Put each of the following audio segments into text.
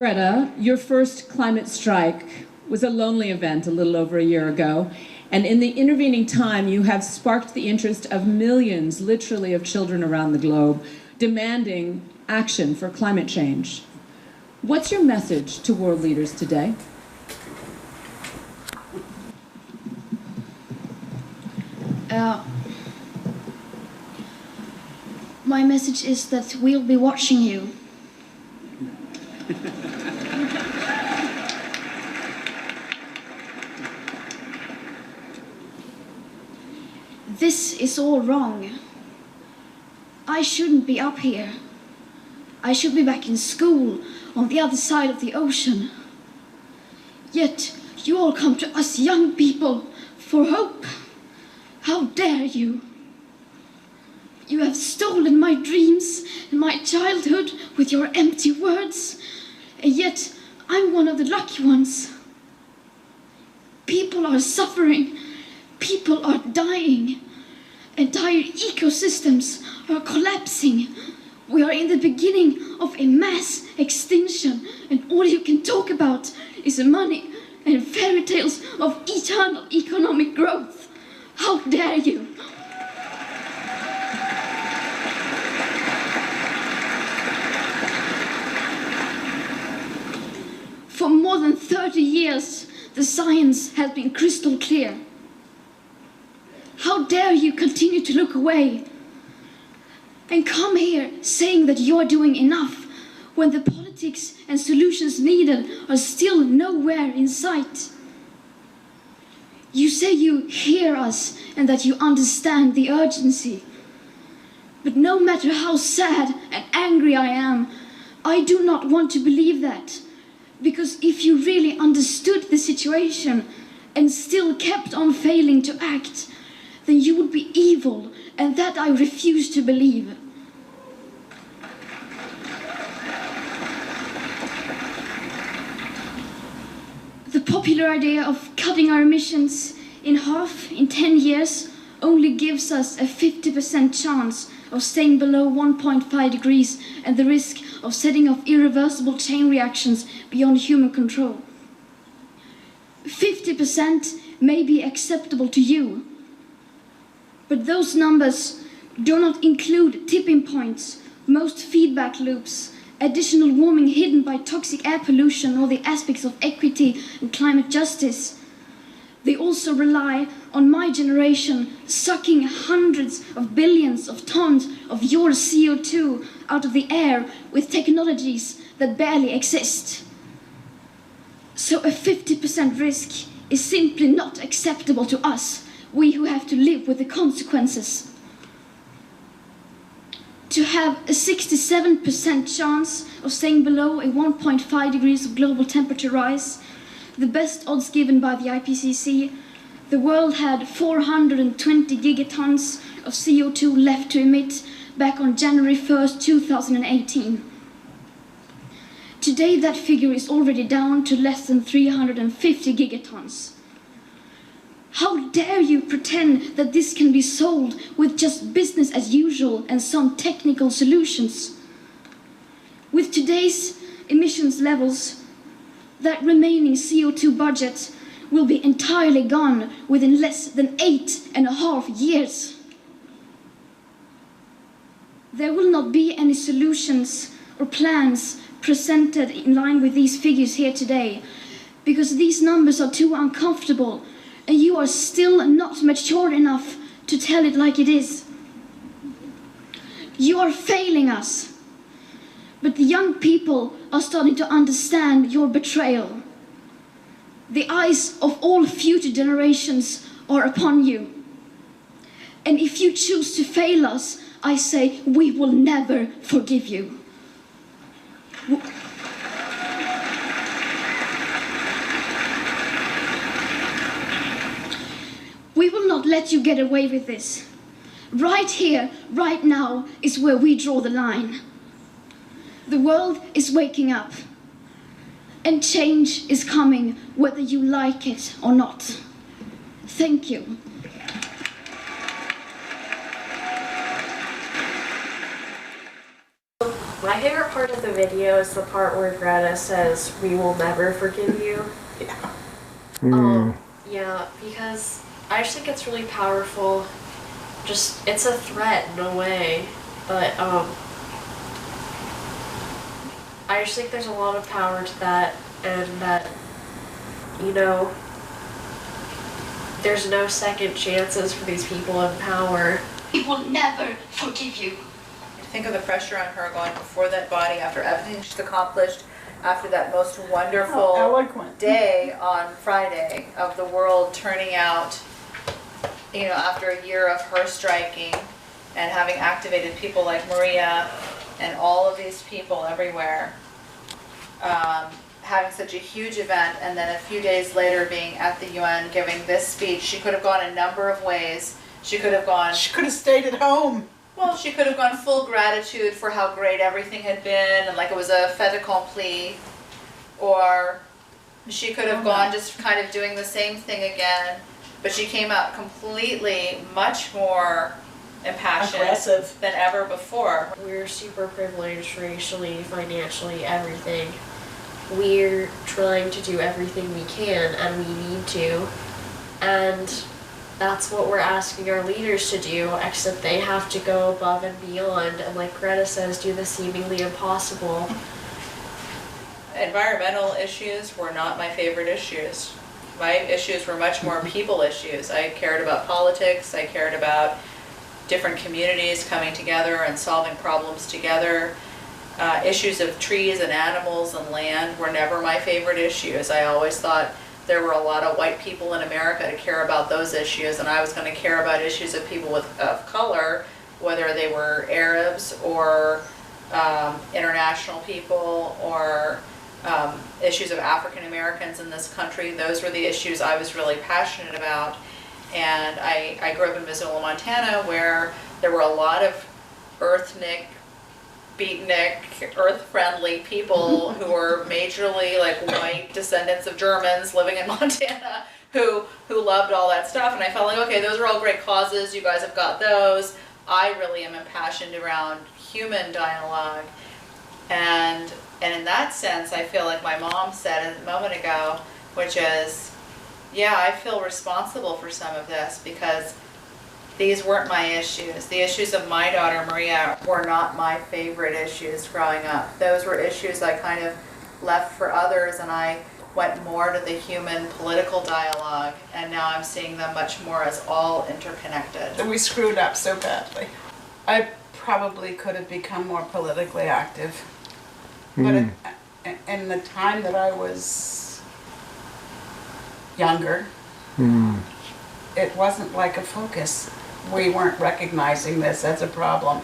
Greta, your first climate strike was a lonely event a little over a year ago, and in the intervening time you have sparked the interest of millions, literally, of children around the globe, demanding action for climate change. What's your message to world leaders today? My message is that we'll be watching you. This is all wrong. I shouldn't be up here. I should be back in school on the other side of the ocean. Yet you all come to us young people for hope. How dare you? You have stolen my dreams and my childhood with your empty words, and yet I'm one of the lucky ones. People are suffering, people are dying, entire ecosystems are collapsing. We are in the beginning of a mass extinction, and all you can talk about is money and fairy tales of eternal economic growth. How dare you? For more than 30 years, the science has been crystal clear. How dare you continue to look away and come here saying that you're doing enough when the politics and solutions needed are still nowhere in sight? You say you hear us and that you understand the urgency. But no matter how sad and angry I am, I do not want to believe that. Because if you really understood the situation and still kept on failing to act, then you would be evil, and that I refuse to believe. The popular idea of cutting our emissions in half in 10 years only gives us a 50% chance of staying below 1.5 degrees and the risk of setting off irreversible chain reactions beyond human control. 50% may be acceptable to you, but those numbers do not include tipping points, most feedback loops, additional warming hidden by toxic air pollution, or the aspects of equity and climate justice. They also rely on my generation sucking hundreds of billions of tons of your CO2 out of the air with technologies that barely exist. So a 50% risk is simply not acceptable to us, we who have to live with the consequences. To have a 67% chance of staying below a 1.5 degrees of global temperature rise, the best odds given by the IPCC, the world had 420 gigatons of CO2 left to emit back on January 1st, 2018. Today that figure is already down to less than 350 gigatons. How dare you pretend that this can be solved with just business as usual and some technical solutions? With today's emissions levels, that remaining CO2 budget will be entirely gone within less than 8.5 years. There will not be any solutions or plans presented in line with these figures here today, because these numbers are too uncomfortable and you are still not mature enough to tell it like it is. You are failing us, but the young people are starting to understand your betrayal. The eyes of all future generations are upon you. And if you choose to fail us, I say we will never forgive you. We will not let you get away with this. Right here, right now, is where we draw the line. The world is waking up, and change is coming whether you like it or not. Thank you. My favorite part of the video is the part where Greta says, "We will never forgive you." Yeah, because I just think it's really powerful. Just, it's a threat in a way, but I just think there's a lot of power to that, and that, you know, there's no second chances for these people in power. We will never forgive you. Think of the pressure on her going before that body after everything she's accomplished, after that most wonderful day on Friday of the world turning out, you know, after a year of her striking and having activated people like Maria and all of these people everywhere, having such a huge event, and then a few days later being at the UN giving this speech. She could have gone a number of ways. She could have stayed at home. Well, she could have gone full gratitude for how great everything had been and like it was a fait accompli, or she could have gone just kind of doing the same thing again, but she came out completely much more impassioned Aggressive than ever before. We're super privileged racially, financially, everything. We're trying to do everything we can, and we need to, and that's what we're asking our leaders to do, except they have to go above and beyond, and like Greta says, do the seemingly impossible. Environmental issues were not my favorite issues. My issues were much more people issues. I cared about politics, I cared about different communities coming together and solving problems together. Issues of trees and animals and land were never my favorite issues. I always thought there were a lot of white people in America to care about those issues, and I was going to care about issues of people of color, whether they were Arabs or international people or issues of African Americans in this country. Those were the issues I was really passionate about. And I grew up in Missoula, Montana, where there were a lot of ethnic, beatnik, earth-friendly people who were majorly like white descendants of Germans living in Montana who loved all that stuff. And I felt like, okay, those are all great causes. You guys have got those. I really am impassioned around human dialogue. And in that sense, I feel like my mom said a moment ago, which is, yeah, I feel responsible for some of this because these weren't my issues. The issues of my daughter, Maria, were not my favorite issues growing up. Those were issues I kind of left for others, and I went more to the human political dialogue, and now I'm seeing them much more as all interconnected. We screwed up so badly. I probably could have become more politically active. But in the time that I was younger, it wasn't like a focus. We weren't recognizing this as a problem.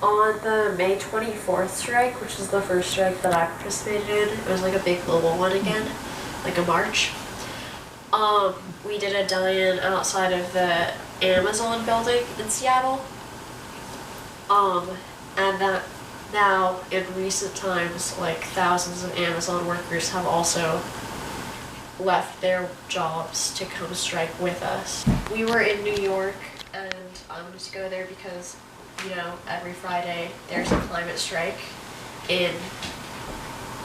On the May 24th strike, which is the first strike that I participated in, it was like a big global one again, like a march. We did a die-in outside of the Amazon building in Seattle. And that now, in recent times, like thousands of Amazon workers have also left their jobs to come strike with us. We were in New York, and I wanted to go there because, you know, every Friday there's a climate strike in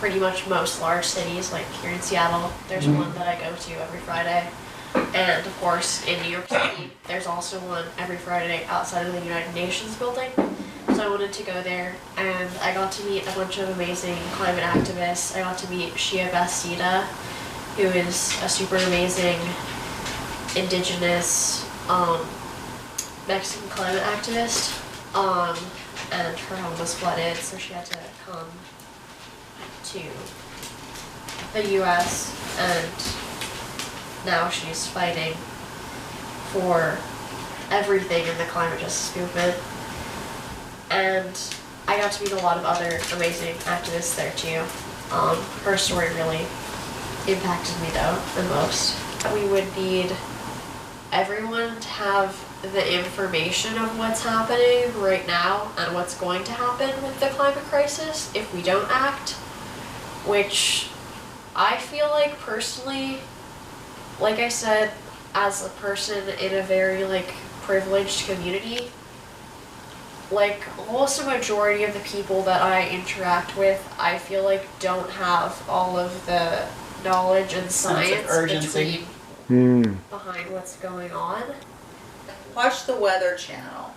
pretty much most large cities, like here in Seattle, there's one that I go to every Friday. And of course, in New York City, there's also one every Friday outside of the United Nations building. So I wanted to go there, and I got to meet a bunch of amazing climate activists. I got to meet Shia Bastida, who is a super amazing indigenous Mexican climate activist. And her home was flooded, so she had to come to the US, and now she's fighting for everything in the climate justice movement. And I got to meet a lot of other amazing activists there too. Her story really impacted me though, the most. We would need everyone to have the information of what's happening right now and what's going to happen with the climate crisis if we don't act, which I feel like personally, like I said, as a person in a very like privileged community, like almost a majority of the people that I interact with, I feel like don't have all of the knowledge and Sense of science urgency. behind what's going on. Watch the Weather Channel.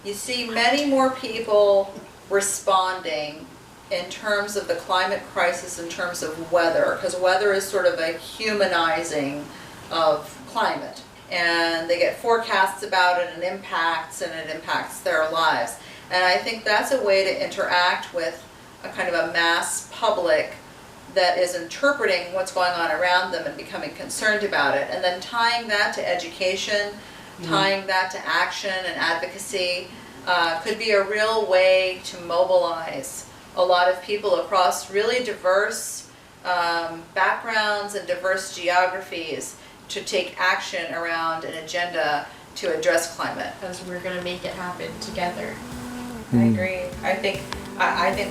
You see many more people responding in terms of the climate crisis, in terms of weather, because weather is sort of a humanizing of climate. And they get forecasts about it and it impacts their lives. And I think that's a way to interact with a kind of a mass public that is interpreting what's going on around them and becoming concerned about it. And then tying that to education, tying that to action and advocacy could be a real way to mobilize a lot of people across really diverse backgrounds and diverse geographies to take action around an agenda to address climate. Because we're gonna make it happen together. I agree. I think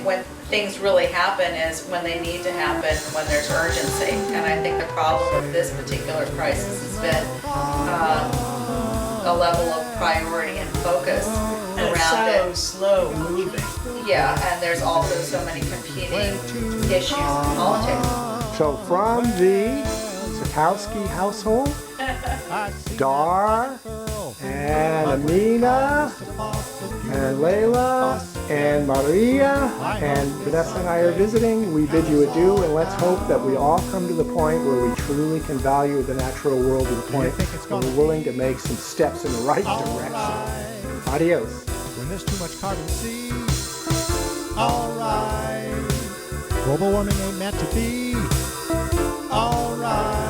when things really happen is when they need to happen, when there's urgency. And I think the problem with this particular crisis has been a level of priority and focus And around it's it. so slow moving. Yeah, and there's also so many competing issues in politics. So from the Zukowski household, Dar and Amina and Layla and Maria and Vanessa and I are visiting. We bid you adieu, and let's hope that we all come to the point where we truly can value the natural world to the point where we're willing to make some steps in the right direction. Adios. When there's too much carbon C. Alright. Global warming ain't meant to be. Alright.